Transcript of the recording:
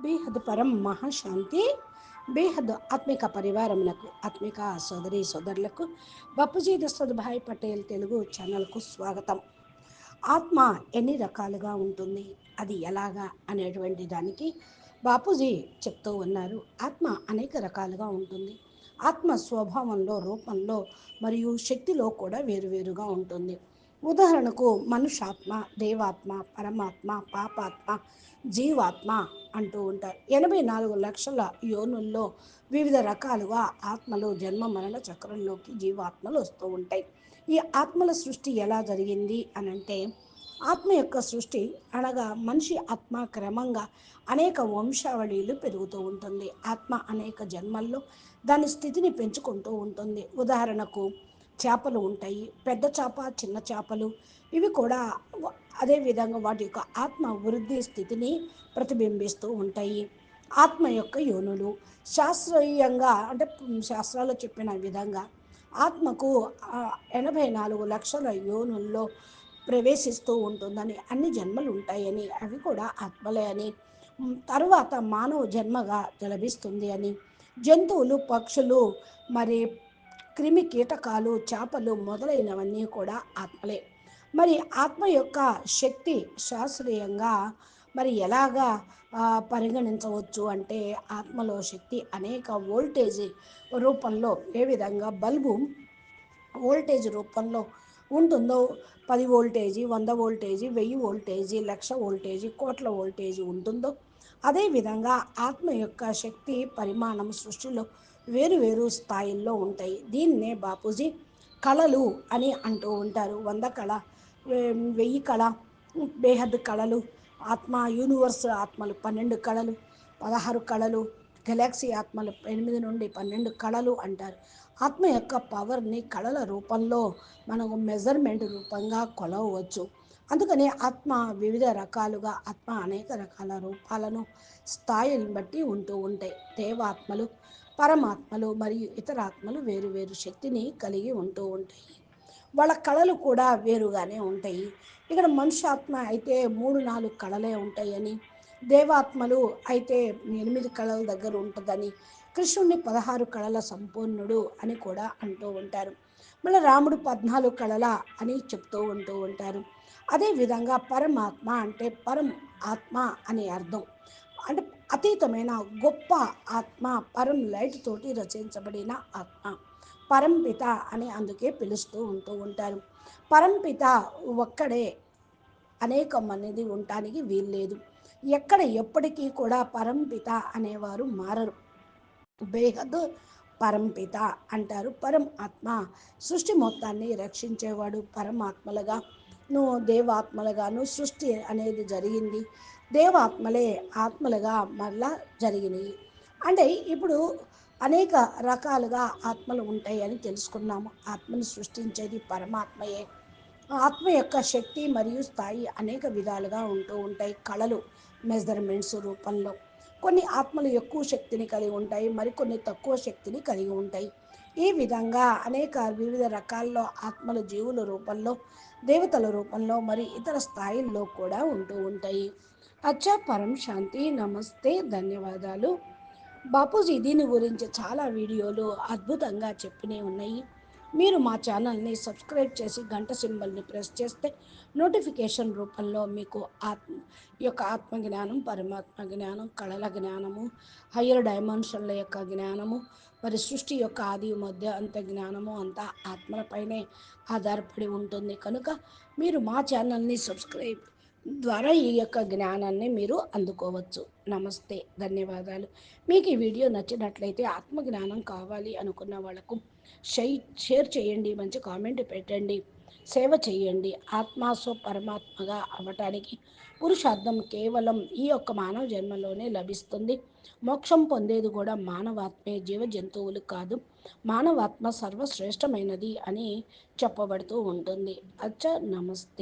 బేహద్ పరం మహాశాంతి బేహద్ ఆత్మిక పరివారములకు ఆత్మిక సోదరి సోదరులకు బాపూజీ దశరథ్ భాయ్ పటేల్ తెలుగు ఛానల్కు స్వాగతం. ఆత్మ ఎన్ని రకాలుగా ఉంటుంది, అది ఎలాగా అనేటువంటి దానికి బాపూజీ చెప్తూ ఉన్నారు. ఆత్మ అనేక రకాలుగా ఉంటుంది. ఆత్మ స్వభావంలో, రూపంలో మరియు శక్తిలో కూడా వేరువేరుగా ఉంటుంది. ఉదాహరణకు మనుష్యాత్మ, దేవాత్మ, పరమాత్మ, పాపాత్మ, జీవాత్మ అంటూ ఉంటారు. 84 లక్షల యోనుల్లో వివిధ రకాలుగా ఆత్మలు జన్మ మరణ చక్రంలోకి జీవాత్మలు వస్తూ ఉంటాయి. ఈ ఆత్మల సృష్టి ఎలా జరిగింది అనంటే, ఆత్మ యొక్క సృష్టి అనగా మనిషి ఆత్మ క్రమంగా అనేక వంశావళిలు పెరుగుతూ ఉంటుంది. ఆత్మ అనేక జన్మల్లో దాని స్థితిని పెంచుకుంటూ ఉంటుంది. ఉదాహరణకు చేపలు ఉంటాయి, పెద్ద చేప, చిన్న చేపలు. ఇవి కూడా అదేవిధంగా వాటి యొక్క ఆత్మ వృద్ధి స్థితిని ప్రతిబింబిస్తూ ఉంటాయి. ఆత్మ యొక్క యోనులు శాస్త్రీయంగా అంటే శాస్త్రాలు చెప్పిన విధంగా ఆత్మకు 84 లక్షల యోనుల్లో ప్రవేశిస్తూ ఉంటుందని, అన్ని జన్మలు ఉంటాయని, అవి కూడా ఆత్మలే అని, తరువాత మానవ జన్మగా లభిస్తుంది అని, జంతువులు, పక్షులు, మరి క్రిమి కీటకాలు, చేపలు మొదలైనవన్నీ కూడా ఆత్మలే. మరి ఆత్మ యొక్క శక్తి శాస్త్రీయంగా మరి ఎలాగా పరిగణించవచ్చు అంటే, ఆత్మలో శక్తి అనేక వోల్టేజ్ రూపంలో, ఏ విధంగా బల్బు వోల్టేజ్ రూపంలో ఉంటుందో, 10 వోల్టేజీ, 100 వోల్టేజీ, 1000 వోల్టేజీ, 1,00,000 వోల్టేజీ, కోట్ల వోల్టేజీ ఉంటుందో, అదేవిధంగా ఆత్మ యొక్క శక్తి పరిమాణం సృష్టిలో వేరు వేరు స్థాయిల్లో ఉంటాయి. దీన్నే బాపూజీ కళలు అని అంటూ ఉంటారు. 100 కళ, 1000 కళ, బేహద్ కళలు, ఆత్మ యూనివర్స్ ఆత్మలు 12 కళలు, 16 కళలు, గెలాక్సీ ఆత్మలు 8 నుండి 12 కళలు అంటారు. ఆత్మ యొక్క పవర్ని కళల రూపంలో మనము మెజర్మెంట్ రూపంగా కొలవవచ్చు. అందుకని ఆత్మ వివిధ రకాలుగా, ఆత్మ అనేక రకాల రూపాలను, స్థాయిలను బట్టి ఉంటూ ఉంటాయి. దేవాత్మలు, పరమాత్మలు మరియు ఇతర ఆత్మలు వేరు వేరు శక్తిని కలిగి ఉంటూ ఉంటాయి. వాళ్ళ కళలు కూడా వేరుగానే ఉంటాయి. ఇక్కడ మనుష్యాత్మ అయితే 3-4 కళలే ఉంటాయని, దేవాత్మలు అయితే 8 కళల దగ్గర ఉంటుందని, కృష్ణుడిని 16 కళల సంపూర్ణుడు అని కూడా అంటూ ఉంటారు. మళ్ళీ రాముడు 14 కళల అని చెప్తూ ఉంటారు. అదేవిధంగా పరమాత్మ అంటే పరం ఆత్మ అని అర్థం. అంటే అతీతమైన గొప్ప ఆత్మ, పరం లైట్ తోటి రచించబడిన ఆత్మ, పరంపిత అని అందుకే పిలుస్తూ ఉంటారు. పరంపిత ఒక్కడే, అనేక మంది ఉండటానికి వీల్లేదు. ఎక్కడ ఎప్పటికీ కూడా పరంపిత అనేవారు మారరు. బేహద్ పరంపిత అంటారు. పరం ఆత్మ సృష్టి మొత్తాన్ని రక్షించేవాడు. పరమాత్మలుగా దేవాత్మలుగాను సృష్టి అనేది జరిగింది. దేవాత్మలే ఆత్మలుగా మళ్ళా జరిగినాయి. అంటే ఇప్పుడు అనేక రకాలుగా ఆత్మలు ఉంటాయి అని తెలుసుకున్నాము. ఆత్మను సృష్టించేది పరమాత్మయే. ఆత్మ యొక్క శక్తి మరియు స్థాయి అనేక విధాలుగా ఉంటూ ఉంటాయి. కళలు మెజర్మెంట్స్ రూపంలో కొన్ని ఆత్మలు ఎక్కువ శక్తిని కలిగి ఉంటాయి, మరికొన్ని తక్కువ శక్తిని కలిగి ఉంటాయి. ఈ విధంగా అనేక వివిధ రకాల్లో ఆత్మలు జీవుల రూపంలో, దేవతల రూపంలో, మరి ఇతర స్థాయిల్లో కూడా ఉంటూ ఉంటాయి. అచ్చా, పరం శాంతి, నమస్తే, ధన్యవాదాలు. బాపూజీ దీని గురించి చాలా వీడియోలు అద్భుతంగా చెప్పినవి ఉన్నాయి. మీరు మా ఛానల్ని సబ్స్క్రైబ్ చేసి గంట సింబల్ని ప్రెస్ చేస్తే నోటిఫికేషన్ రూపంలో మీకు ఆత్మజ్ఞానం, పరమాత్మ జ్ఞానం, కళల జ్ఞానము, హయ్యర్ డైమెన్షన్ల యొక్క జ్ఞానము, మరి సృష్టి యొక్క ఆది మధ్య అంత జ్ఞానము అంతా ఆత్మలపైనే ఆధారపడి ఉంటుంది. కనుక మీరు మా ఛానల్ని సబ్స్క్రైబ్ ద్వారా ఈ యొక్క జ్ఞానాన్ని మీరు అందుకోవచ్చు. నమస్తే, ధన్యవాదాలు. మీకు ఈ వీడియో నచ్చినట్లయితే, ఆత్మజ్ఞానం కావాలి అనుకున్న వాళ్ళకు షేర్ చేయండి, మంచి కామెంట్ పెట్టండి, సేవ చేయండి. ఆత్మాసో పరమాత్మగా అవ్వటానికి పురుషార్థం కేవలం ఈ యొక్క మానవ జన్మలోనే లభిస్తుంది. మోక్షం పొందేది కూడా మానవాత్మే, జీవ జంతువులు కాదు. మానవాత్మ సర్వశ్రేష్టమైనది అని చెప్పబడుతూ ఉంటుంది. అచ్చ, నమస్తే.